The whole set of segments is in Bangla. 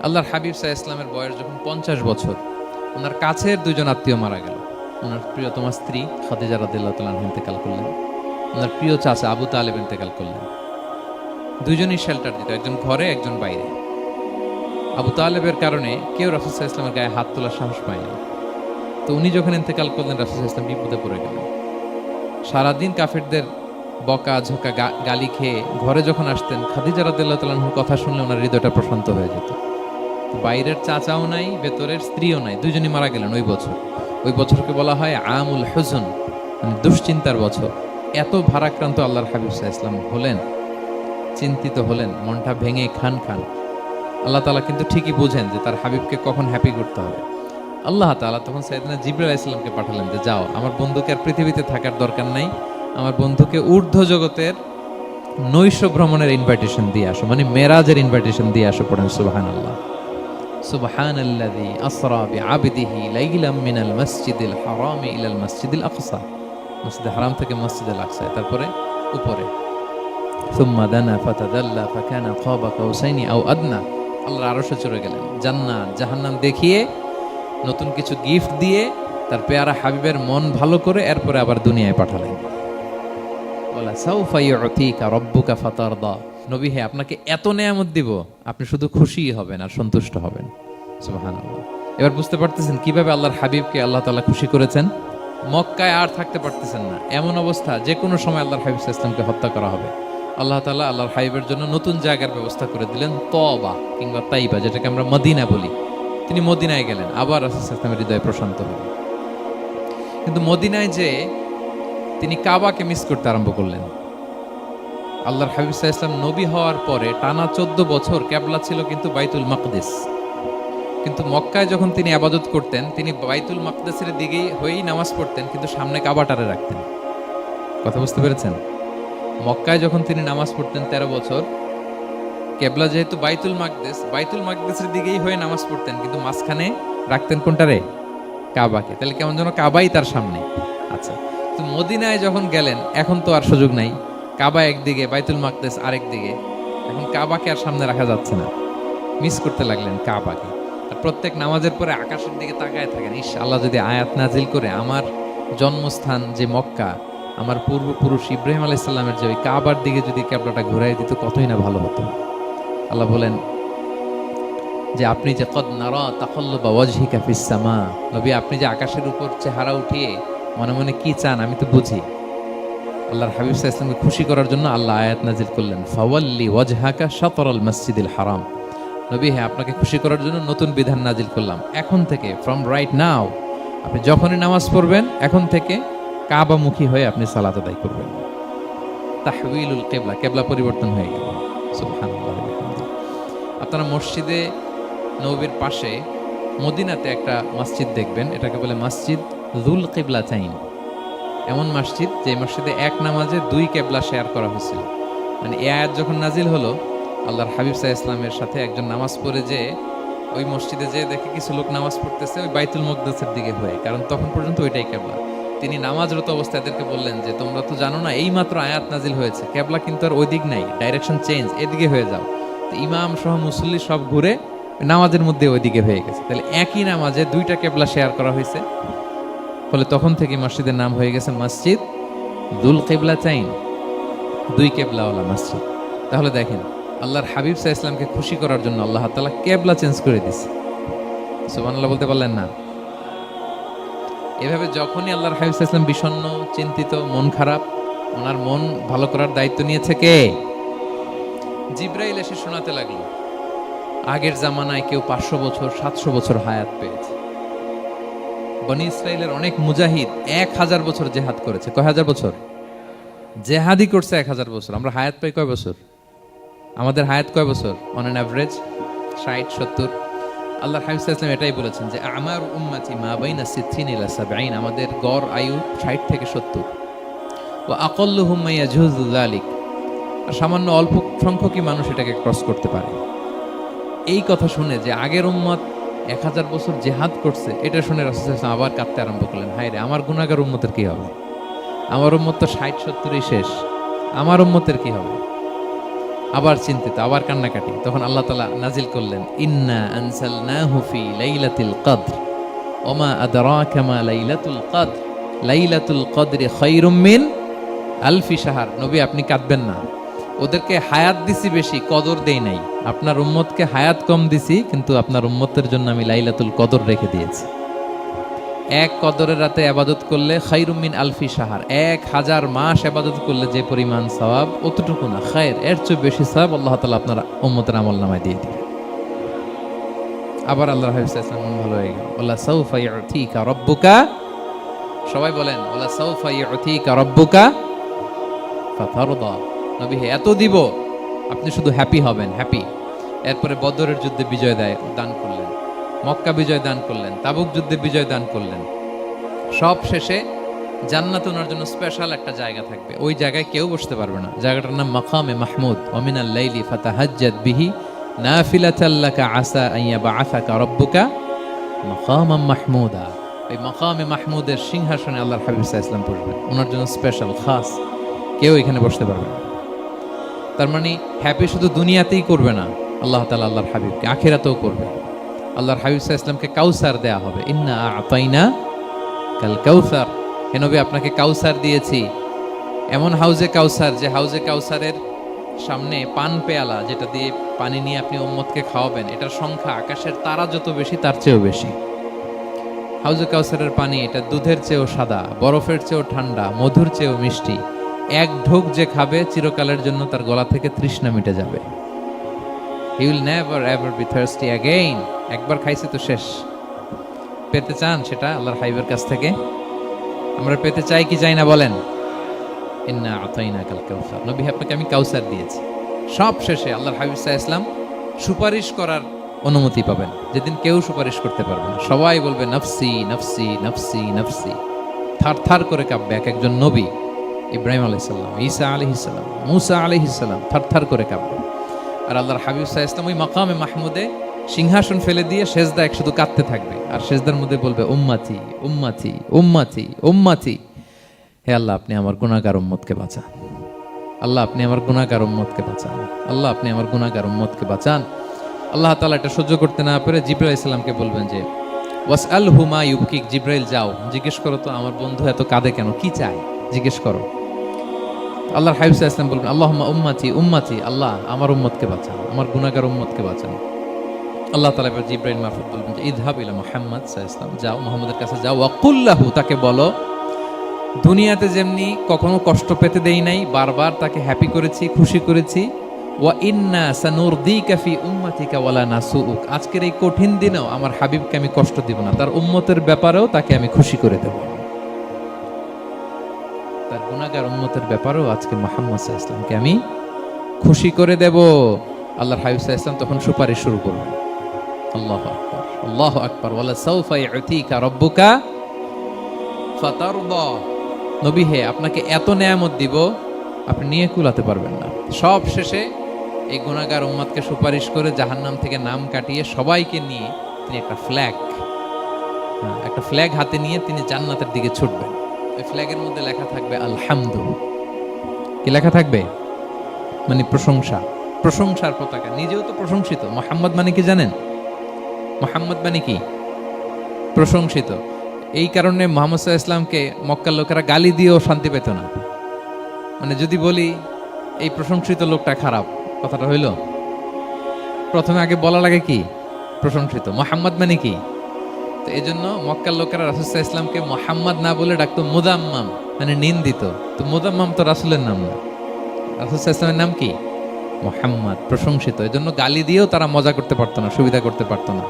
আল্লাহর হাবিব সাল্লাল্লাহু আলাইহি ওয়াসাল্লামের বয়স যখন 50 বছর, ওনার কাছের দুজন আত্মীয় মারা গেল। ওনার প্রিয়তমা স্ত্রী খাদিজা রাদিয়াল্লাহু তাআলা আনহা ইন্তেকাল করলেন, ওনার প্রিয় চাচা আবু তালেব ইন্তেকাল করলেন। দুইজনই শেল্টার দিত, একজন ঘরে একজন বাইরে। আবু তালেবের কারণে কেউ রাসূল সাল্লাল্লাহু আলাইহি ওয়াসাল্লামের গায়ে হাত তোলার সাহস পায়নি। তো উনি যখন ইন্তেকাল করলেন, রাসূল সাল্লাল্লাহু আলাইহি ওয়াসাল্লাম বিপদে পড়ে গেলেন। সারাদিন কাফেরদের বকা ঝোঁকা গালি খেয়ে ঘরে যখন আসতেন, খাদিজা রাদিয়াল্লাহু তাআলা আনহার কথা শুনলে ওনার হৃদয়টা প্রশান্ত হয়ে যেত। বাইরের চাচাও নাই, ভেতরের স্ত্রীও নাই, দুইজনই মারা গেলেন ওই বছর। ওই বছরকে বলা হয় আমুল হুজন, মানে দুশ্চিন্তার বছর। এত ভারাক্রান্ত আল্লাহর হাবিব সাল্লাল্লাহু আলাইহি ওয়াসাল্লাম হলেন, চিন্তিত হলেন, মনটা ভেঙে খান খান। আল্লাহ তাআলা কিন্তু ঠিকই বুঝেন যে তার হাবিবকে কখন হ্যাপি করতে হবে। আল্লাহ তাআলা তখন সাইয়েদনা জিবরাইল আলাইহিস সালামকে পাঠালেন যে যাও, আমার বন্ধুকে আর পৃথিবীতে থাকার দরকার নাই, আমার বন্ধুকে ঊর্ধ্ব জগতের নৈশ ভ্রমণের ইনভাইটেশন দিয়ে আসো, মানে মেরাজের ইনভাইটেশন দিয়ে আসো। পড়েন সুবহানাল্লাহ। সুবহানাল্লাযী আসরা বিআবদিহি লাইলাম মিনাল মাসজিদিল হারামি ইলাল মাসজিদিল আকসা, মসজিদে হারাম থেকে মসজিদুল আকসা, তারপরে উপরে সুম্মা দানা ফাতাদাল্লা ফাকানা কাবা কাউসাইনি আও আদনা। আল্লাহর আরশে চড়ে গেলেন, জান্নাত জাহান্নাম দেখিয়ে, নতুন কিছু গিফট দিয়ে, তার পেয়ারা হাবিবের মন ভালো করে এরপরে আবার দুনিয়ায় পাঠালেন। ওয়ালা সাউফা ইউতিকা রাব্বুকা ফাতারদা। নবী হে, আপনাকে এত নেয়ামত দিব, আপনি শুধু খুশিই হবেন আর সন্তুষ্ট হবেন। সুবহানাল্লাহ। এবার বুঝতে পারতেছেন কিভাবে আল্লাহর হাবিবকে আল্লাহ তাআলা খুশি করেছেন। মক্কায় আর থাকতে পারতেছেন না, এমন অবস্থা যে কোনো সময় আল্লাহর হাবিব সাল্লাল্লাহু আলাইহি ওয়াসাল্লামকে হত্যা করা হবে। আল্লাহ তাআলা আল্লাহর হাবিবের জন্য নতুন জায়গার ব্যবস্থা করে দিলেন, তওবা কিংবা তাইবা, যেটাকে আমরা মদিনা বলি। তিনি মদিনায় গেলেন, আবার রাসূল সাল্লাল্লাহু আলাইহি ওয়াসাল্লামের হৃদয় প্রশান্ত হল। কিন্তু মদিনায় যে তিনি কাবাকে মিস করতে আরম্ভ করলেন। আল্লাহর হাবিব সাল্লাল্লাহু আলাইহি ওয়াসাল্লাম নবী হওয়ার পরে টানা 14 বছর কিবলা ছিল কিন্তু বাইতুল মাকদিস। কিন্তু মক্কায় যখন তিনি ইবাদত করতেন, তিনি বাইতুল মাকদিসের দিকেই হয়েই নামাজ পড়তেন, কিন্তু সামনে কাবাটারে রাখতেন। কথা বুঝতে পেরেছেন? মক্কায় যখন তিনি নামাজ পড়তেন 13 বছর, কিবলা যেহেতু বাইতুল মাকদিসের দিকেই হয়ে নামাজ পড়তেন, কিন্তু মাঝখানে রাখতেন কোনটারে? কাবাকে। তাহলে কেমন যেন কাবাই তার সামনে। আচ্ছা, তো মদিনায় যখন গেলেন, এখন তো আর সুযোগ নাই, কাবা একদিকে, বাইতুল মাকদিস আরেক দিকে, এখন কাবাকে আর সামনে রাখা যাচ্ছে না। মিস করতে লাগলেন কাবাকে। আর প্রত্যেক নামাজের পরে আকাশের দিকে তাকায় থাকেন, ইস আল্লাহ যদি আয়াত নাজিল করে আমার জন্মস্থান যে মক্কা, আমার পূর্বপুরুষ ইব্রাহিম আলাইহিস সালামের যে ওই কাবার দিকে যদি কিবলাটা ঘুরাই দিত, কতই না ভালো হতো। আল্লাহ বলেন যে আপনি যে কদ নারা তাকাল্লুবা ওয়াজহিকা ফিস সামা, নবী আপনি যে আকাশের উপর চেহারা উঠিয়ে মনে মনে কি চান আমি তো বুঝি। আল্লাহর হাবিব সাল্লাল্লাহু আলাইহি ওয়াসাল্লামকে খুশি করার জন্য আল্লাহ আয়াত নাজিল করলেন, ফাওয়াল্লি ওয়াজহাকা শাতরাল মাসজিদিল হারাম। নবী হ্যাঁ, আপনাকে খুশি করার জন্য নতুন বিধান নাজিল করলাম। এখন থেকে, ফ্রম রাইট নাও, আপনি যখনই নামাজ পড়বেন, এখন থেকে কাবামুখী হয়ে আপনি সালাত আদায় করবেন। তাহউইলুল কিবলা, কিবলা পরিবর্তন হয়ে গেল। সুবহানাল্লাহ। আপনারা মসজিদে নববীর পাশে মদিনাতে একটা মসজিদ দেখবেন, এটাকে বলে মসজিদ যুল কিবলাতাইন। এমন মসজিদ যে মসজিদে এক নামাজে 2 কিবলা শেয়ার করা হয়েছিল। মানে এই আয়াত যখন নাজিল হলো, আল্লাহর হাবিব সাল্লাল্লাহু আলাইহি ওয়াসাল্লামের সাথে একজন নামাজ পড়ে যে ওই মসজিদে যে দেখে কিছু লোক নামাজ পড়তেছে ওই বাইতুল মুকদ্দাসের দিকে হয়ে, কারণ তখন পর্যন্ত ওইটাই কিবলা। তিনি নামাজরত অবস্থায় এদেরকে বললেন যে তোমরা তো জানো না, এই মাত্র আয়াত নাজিল হয়েছে, কিবলা কিন্তু আর ওই দিক নাই, ডাইরেকশন চেঞ্জ, এদিকে হয়ে যাও। তো ইমাম সহ মুসল্লি সব ঘুরে নামাজের মধ্যে ওইদিকে হয়ে গেছে। তাহলে একই নামাজে 2টা কিবলা শেয়ার করা হয়েছে, ফলে তখন থেকে মসজিদের নাম হয়ে গেছে মসজিদ যুল কিবলাতাইন, 2 কিবলাওয়ালা মসজিদ। তাহলে দেখেন, আল্লাহর হাবিব সাল্লাল্লাহু আলাইহি ওয়াসাল্লামকে খুশি করার জন্য আল্লাহ তাআলা কিবলা চেঞ্জ করে দিয়েছে। সুবহানাল্লাহ বলতে পারলেন না? এভাবে যখনই আল্লাহর হাবিব সাল্লাল্লাহু আলাইহি ওয়াসাল্লাম বিষণ্ণ, চিন্তিত, মন খারাপ, ওনার মন ভালো করার দায়িত্ব নিয়েছে কে? জিবরাইল এসে শোনাতে লাগলো, আগের জামানায় কেউ 500 বছর 700 বছর হায়াত পেয়েছে। বনি ইসরাইলের অনেক মুজাহিদ 1000 বছর জেহাদ করেছে। কয় হাজার বছর জেহাদি করছে? 1000 বছর। আমরা হায়াত পাই কয় বছর? আমাদের হায়াত কয় বছর অন অ্যান অ্যাভারেজ? 60-70। আল্লাহর হাবিব সাল্লাল্লাহু আলাইহি ওয়াসাল্লাম এটাই বলেছেন যে আমার উম্মতি মা বাইনা 60 ইলা 70, আমাদের গড় আয়ু 60 থেকে 70। ওয়া আকাল্লুহুম মা ইয়াজুজু যালিক, আর সামান্য অল্প সংখ্যকই মানুষ এটাকে ক্রস করতে পারে। এই কথা শুনে যে আগের উম্মত 1000 বছর জেহাদ করছে, এটা শুনে রাসূল সাল্লাল্লাহু আলাইহি ওয়াসাল্লাম আবার কাঁদতে আরম্ভ করলেন, হায় রে আমার গুনাহগার উম্মতের কি হবে? আমার উম্মত তো 60-70ই শেষ, আমার উম্মতের কি হবে? আবার চিন্তিত, আবার কান্নাকাটি। তখন আল্লাহ তাআলা নাজিল করলেন, ইন্না আনসালনাহু ফি লাইলাতিল কদর ওমা আদরাকা মা লাইলাতুল কদর লাইলাতুল কদরি খায়রুম মিন আলফি শাহর। নবী আপনি কাঁদবেন না, ওদেরকে হায়াত দিছি বেশি, কদর দেই নাই। আপনার উম্মতকে হায়াত কম দিছি, কিন্তু আপনার উম্মতের জন্য আমি লাইলাতুল কদর রেখে দিয়েছি। এক কদরের রাতে আবাদত করলে খায়রুম মিন আলফি শাহর, 1000 মাস আবাদত করলে যে পরিমাণ সওয়াব, অতটুকু না, খায়ের, এর চেয়ে বেশি সওয়াব আল্লাহ তাআলা আপনার উম্মতের আমলনামায় দিয়ে দিবেন। আবার আল্লাহর হাবিব সাল্লাল্লাহু আলাইহি ওয়াসাল্লাম মন ভালো হয়ে গেল, ওয়ালা সাউফা ইউতিকা রাব্বুকা, সবাই বলেন ওয়ালা সাউফা ইউতিকা রাব্বুকা ফাতারদা। নবী হে, এত দিব, আপনি শুধু হ্যাপি হবেন, হ্যাপি। এরপরে বদরের যুদ্ধে বিজয় দান করলেন, মক্কা বিজয় দান করলেন, তাবুক যুদ্ধে বিজয় দান করলেন। সব শেষে জান্নাতে ওনার জন্য স্পেশাল একটা জায়গা থাকবে, ওই জায়গায় কেউ বসতে পারবে না। জায়গাটার নাম মাকামে মাহমুদ। ওয়া মিনাল লাইলি ফাতাহাজ্জাদ বিহি নাফিলাতাল লাকা আসা আন ইয়াবআসাকা রাব্বুকা মাকামাম মাহমুদা। এই মাকামে মাহমুদের সিংহাসনে আল্লাহর হাবিব সাল্লাল্লাহু আলাইহি ওয়াসাল্লাম বসবেন, ওনার জন্য স্পেশাল, খাস, কেউ এখানে বসতে পারবে না। তার মানে হ্যাপি শুধু দুনিয়াতেই করবে না আল্লাহ তাআলা আল্লাহর হাবিবকে, আখিরাতেও করবে। আল্লাহর হাবিব সাল্লাল্লাহু আলাইহি ওয়াসাল্লামকে কাউসার দেয়া হবে, ইন্না আ'তাইনা কাল কাউসার। হে নবী, আপনাকে কাউসার দিয়েছি, এমন হাউজে কাউসার, যে হাউজে কাউসারের সামনে পান পেয়ালা, যেটা দিয়ে পানি নিয়ে আপনি উম্মতকে খাওয়াবেন, এটার সংখ্যা আকাশের তারা যত বেশি তার চেয়েও বেশি। হাউজে কাউসারের পানি, এটা দুধের চেয়েও সাদা, বরফের চেয়েও ঠান্ডা, মধুর চেয়েও মিষ্টি। এক ঢোক যে খাবে চিরকালের জন্য তার গলা থেকে তৃষ্ণা মিটে যাবে। He will never ever be thirsty again. একবার খাইছে তো শেষ। পেতে চান সেটা আল্লাহর হাবিবের কাছ থেকে? আমরা পেতে চাই কি চাই না বলেন? ইন্না আতাইনাকাল কাউসার। নবী, আপনাকে আমি কাউসার দিয়েছি। সব শেষে আল্লাহর হাবিব সাল্লাল্লাহু আলাইহি ওয়াসাল্লাম সুপারিশ করার অনুমতি পাবেন, যেদিন কেউ সুপারিশ করতে পারবে না। সবাই বলবে নফসি নফসি নফসি নফসি, থার থার করে কাঁপবে। এক একজন নবী, ইব্রাহিম আলাইহিস সালাম, ঈসা আলাইহিস সালাম, মূসা আলাইহিস সালাম, থার থার করে কাঁপবে। আর আল্লাহর হাবিব সাল্লাল্লাহু আলাইহি ওয়াসাল্লাম ওই মাকামে মাহমুদে সিংহাসন ফেলে দিয়ে সেজদায় শুধু কাঁদতে থাকবে, আর সেজদার মধ্যে বলবে উম্মতি উম্মতি উম্মতি উম্মতি। হে আল্লাহ, আপনি আমার গুনাহগার উম্মতকে বাঁচান। আল্লাহ, আপনি আমার গুনাহগার উম্মতকে বাঁচান। আল্লাহ, আপনি আমার গুনাহগার উম্মতকে বাঁচান। আল্লাহ তাআলা এটা সহ্য করতে না পেরে জিবরাইল আলাইহিস সালামকে বলবেন যে ওয়াসআলহু মা ইউবকিক। জিবরাইল, যাও জিজ্ঞেস করো তো আমার বন্ধু এত কাঁদে কেন, কি চায় জিজ্ঞেস করো। আল্লাহর হাবিব সাল্লাল্লাহু আলাইহি ওয়াসাল্লাম বলবেন আল্লাহুম্মা উম্মতি উম্মতি, আল্লাহ আমার উম্মতকে বাঁচান, আমার গুনাহগার উম্মতকে বাঁচান। আল্লাহ তাআলা এবার জিবরাইল মারফত বলবেন যে ইযহাব ইলা মুহাম্মদ সাল্লাল্লাহু আলাইহি ওয়াসাল্লাম, যাও মুহাম্মদের কাছে যাও, ওয়া কুল লাহু, তাকে বলো দুনিয়াতে যেমনি কখনো কষ্ট পেতে দেই নাই, বারবার তাকে হ্যাপি করেছি, খুশি করেছি। ওয়া ইন্না সানুরদিকা ফি উম্মাতিকা ওয়ালা নাসুউক, আজকের এই কঠিন দিনেও আমার হাবিবকে আমি কষ্ট দিব না, তার উম্মতের ব্যাপারেও তাকে আমি খুশি করে দেব। তার গুনাহগার উম্মতের ব্যাপারেও আজকে মুহাম্মদ সাল্লাল্লাহু আলাইহি ওয়াসাল্লামকে আমি খুশি করে দেব। আল্লাহর হাবিব সাল্লাল্লাহু আলাইহি ওয়াসাল্লাম তখন সুপারিশ শুরু করবেন। আল্লাহু আকবার, আল্লাহু আকবার। ওয়ালা সাউফা ইউতিকা রাব্বুকা ফাতারদা। নবী হে, আপনাকে এত নেয়ামত দিব আপনি নিয়ে কুলাতে পারবেন না। সব শেষে এই গুনাহগার উম্মতকে সুপারিশ করে জাহান্নাম থেকে নাম কাটিয়ে সবাইকে নিয়ে তিনি একটা ফ্ল্যাগ হাতে নিয়ে তিনি জান্নাতের দিকে ছুটবেন। ওই ফ্ল্যাগের মধ্যে লেখা থাকবে আলহামদু। কি লেখা থাকবে? মানে প্রশংসা, প্রশংসার পতাকা। নিজেও তো প্রশংসিত। মুহাম্মদ মানে কি জানেন? মুহাম্মদ মানে কি? প্রশংসিত। এই কারণে মুহাম্মদ সাল্লাল্লাহু আলাইহি ওয়াসাল্লামকে মক্কার লোকেরা গালি দিয়েও শান্তি পেত না। মানে যদি বলি এই প্রশংসিত লোকটা খারাপ, কথাটা হইল? প্রথমে আগে বলা লাগে কি? প্রশংসিত। মুহাম্মদ মানে কি? তো এই জন্য মক্কার লোকেরা রাসূল সাল্লাল্লাহু আলাইহি ওয়াসাল্লামকে মুহাম্মদ না বলে ডাকতো মুদাম্মাম, মানে নিন্দিত। তো মুদাম্মাম তো রাসূলের নাম না, রাসূল সাল্লাল্লাহু আলাইহি ওয়াসাল্লামের নাম কি? মুহাম্মদ, প্রশংসিত। এই জন্য গালি দিয়েও তারা মজা করতে পারতো না, সুবিধা করতে পারতো না।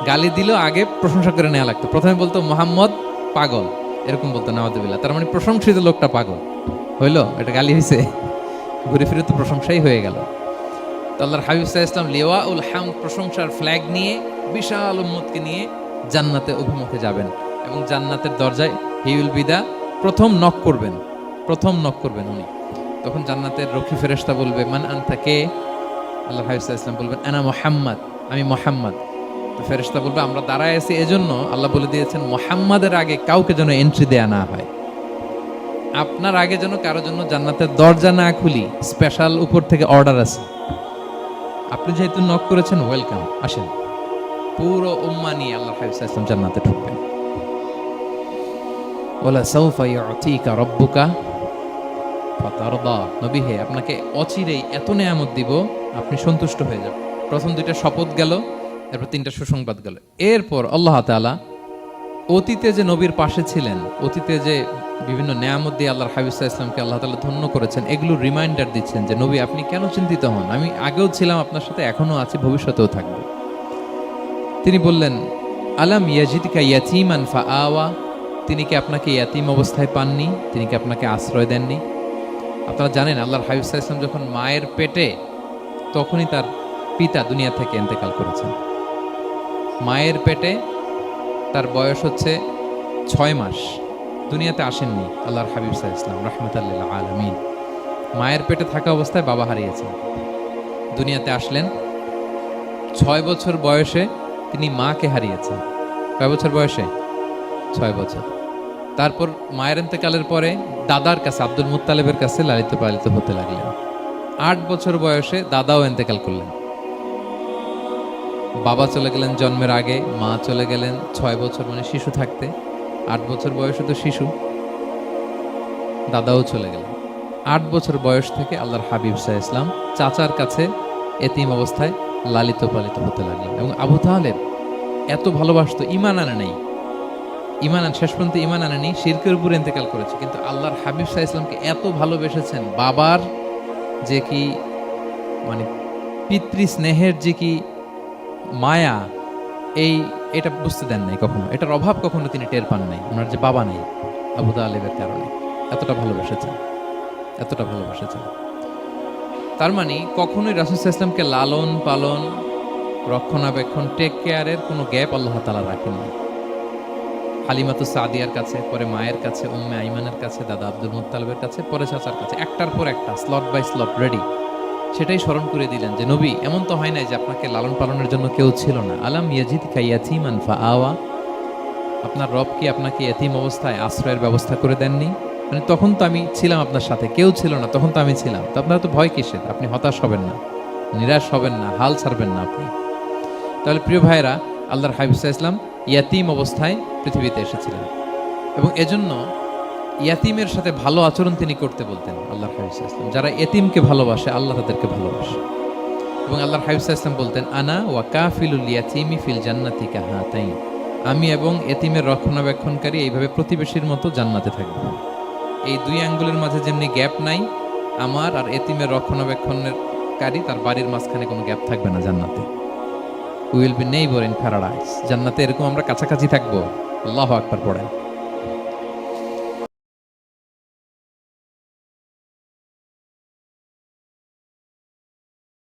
গালি দিলেও আগে প্রশংসা করে নেওয়া লাগতো। প্রথমে বলতো মুহাম্মদ পাগল, এরকম বলতো নাউযুবিল্লাহ। তার মানে প্রশংসিত লোকটা পাগল হইলো, এটা গালি হয়েছে? ঘুরে ফিরে তো প্রশংসাই হয়ে গেল। তো আল্লাহর হাবিব সাল্লাল্লাহু আলাইহি ওয়াসাল্লাম লিওয়াউল হামদ, প্রশংসার ফ্ল্যাগ নিয়ে বিশাল উম্মতকে নিয়ে জান্নাতে অভিমুখে যাবেন এবং জান্নাতের দরজায় হি উইল বি দা প্রথম নক করবেন উনি। তখন জান্নাতের রক্ষী ফেরেশতা বলবে মান আনতা, কে? আল্লাহর হাবিব সাল্লাল্লাহু আলাইহি ওয়াসাল্লাম বলবেন আনা মুহাম্মদ, আমি মুহাম্মদ। তো ফেরেশতা বলবে আমরা দাঁড়ায় আছি এজন্য আল্লাহ বলে দিয়েছেন মুহাম্মাদের আগে কাউকে যেন এন্ট্রি দেয়া না হয়। আপনার আগে যেন কারো জন্য জান্নাতের দরজা না খুলি, স্পেশাল উপর থেকে অর্ডার আছে। আপনি যেহেতু নক করেছেন, ওয়েলকাম, আসেন। পুরো উম্মাহ নিয়ে আল্লাহর হাবিব সাল্লাল্লাহু আলাইহি ওয়াসাল্লাম জান্নাতে ঢুকবেন। ওয়ালা সাউফা ইউতিকা রাব্বুকা ফাতারদা। নবী হে, আপনাকে অচিরেই এত নেয়ামত দিব, আপনি সন্তুষ্ট হয়ে যাবেন। প্রথম দুইটা শপথ গেল, এরপর তিনটা সুসংবাদ গেল। এরপর আল্লাহ তাআলা অতীতে যে নবীর পাশে ছিলেন, অতীতে যে বিভিন্ন নেয়ামত দিয়ে আল্লাহর হাবিব সাল্লাল্লাহু আলাইহি ওয়াসাল্লামকে আল্লাহ তাআলা ধন্য করেছেন, এগুলো রিমাইন্ডার দিচ্ছেন যে নবী আপনি কেন চিন্তিত হন, আমি আগেও ছিলাম আপনার সাথে, এখনো আছি, ভবিষ্যতেও থাকব। তিনি বললেন, আলাম ইয়াজিদকা ইয়াতীমান ফাআওয়া, তিনি কি আপনাকে ইয়াতীম অবস্থায় পাননি, তিনি কি আপনাকে আশ্রয় দেননি? আপনারা জানেন আল্লাহর হাবিব সাল্লাল্লাহু আলাইহি ওয়াসাল্লাম যখন মায়ের পেটে, তখনই তার পিতা দুনিয়া থেকে ইন্তেকাল করেছেন। মায়ের পেটে তার বয়স হচ্ছে 6 মাস, দুনিয়াতে আসেননি আল্লাহর হাবিব সাল্লাল্লাহু আলাইহি ওয়াসাল্লাম রাহমাতাল লিল আলামিন। মায়ের পেটে থাকা অবস্থায় বাবা হারিয়েছেন, দুনিয়াতে আসলেন 6 বছর বয়সে, তিনি মাকে হারিয়েছেন। কয় বছর বয়সে? 6 বছর। তারপর মায়ের ইন্তেকালের পরে দাদার কাছে, আব্দুল মুত্তালিবের কাছে লালিত পালিত হতে লাগলেন। 8 বছর বয়সে দাদাও ইন্তেকাল করলেন। বাবা চলে গেলেন জন্মের আগে, মা চলে গেলেন 6 বছর মানে শিশু থাকতে। 8 বছর বয়সে তো শিশু, দাদাও চলে গেলেন। 8 বছর বয়স থেকে আল্লাহর হাবিব সাল্লাল্লাহু আলাইহি ওয়াসাল্লাম চাচার কাছে এতিম অবস্থায় লালিত পালিত হতে লাগলেন। এবং আবু তালেব এত ভালোবাসতো, ঈমান আনে নাই, শেষ পর্যন্ত ঈমান আনেনি, শিরকের উপর ইন্তেকাল করেছে, কিন্তু আল্লাহর হাবিব সাল্লাল্লাহু আলাইহি ওয়াসাল্লামকে এত ভালোবেসেছেন, বাবার যে কি মানে পিতৃ স্নেহের যে কি মায়া, এটা বুঝতে দেন নাই কখনো, এটার অভাব কখনো তিনি টের পান নাই। ওনার যে বাবা নেই, আবু তালেবের কারণে এতটা ভালোবেসেছেন, এতটা ভালোবেসেছেন। তার মানে কখনোই রাসূল সাল্লাল্লাহু আলাইহি ওয়াসাল্লামকে লালন পালন, রক্ষণাবেক্ষণ, টেক কেয়ারের কোনো গ্যাপ আল্লাহ তাআলা রাখেননি। হালিমাতু সাদিয়ার কাছে, পরে মায়ের কাছে, উম্মে আইমানের কাছে, দাদা আব্দুল মুত্তালিবের কাছে, পরে চাচার কাছে, একটার পর একটা, স্লট বাই স্লট রেডি। সেটাই স্মরণ করে দিলেন যে নবী, এমন তো হয় নাই যে আপনাকে লালন পালনের জন্য কেউ ছিল না। আলাম ইয়াজিদকা ইয়াতীমান ফাআওয়া, আপনার রব কি আপনাকে ইয়াতীম অবস্থায় আশ্রয়ের ব্যবস্থা করে দেননি? মানে তখন তো আমি ছিলাম আপনার সাথে, কেউ ছিল না, তখন তো আমি ছিলাম। তো আপনারা তো ভয় কিসের? আপনি হতাশ হবেন না, নিরাশ হবেন না, হাল ছাড়বেন না আপনি। তাহলে প্রিয় ভাইরা, আল্লাহর হাবিব সাল্লাল্লাহু আলাইহি ওয়াসাল্লাম ইয়াতীম অবস্থায় পৃথিবীতে এসেছিলেন, এবং এজন্য ইয়াতীমের সাথে ভালো আচরণ তিনি করতে বলতেন আল্লাহর হাবিব সাল্লাল্লাহু আলাইহি ওয়াসাল্লাম। যারা ইয়াতীমকে ভালোবাসে, আল্লাহ তাদেরকে ভালোবাসে। এবং আল্লাহর হাবিব সাল্লাল্লাহু আলাইহি ওয়াসাল্লাম বলতেন, আনা ওয়া কাফিলুল ইয়াতীমি ফিল জান্নাতি কাহাতাইন, আমি এবং এতিমের রক্ষণাবেক্ষণকারী এইভাবে প্রতিবেশীর মতো জান্নাতে থাকব। এই দুই আঙ্গুলের মাঝে যেমনি গ্যাপ নাই, আমার আর এতিমের রক্ষণাবেক্ষণকারী তার বাড়ির মাঝখানে কোনো গ্যাপ থাকবে না জান্নাতে। Will be neighbour in paradise, জান্নাতে এরকম আমরা কাছাকাছি থাকবো। আল্লাহু আকবার পড়েন।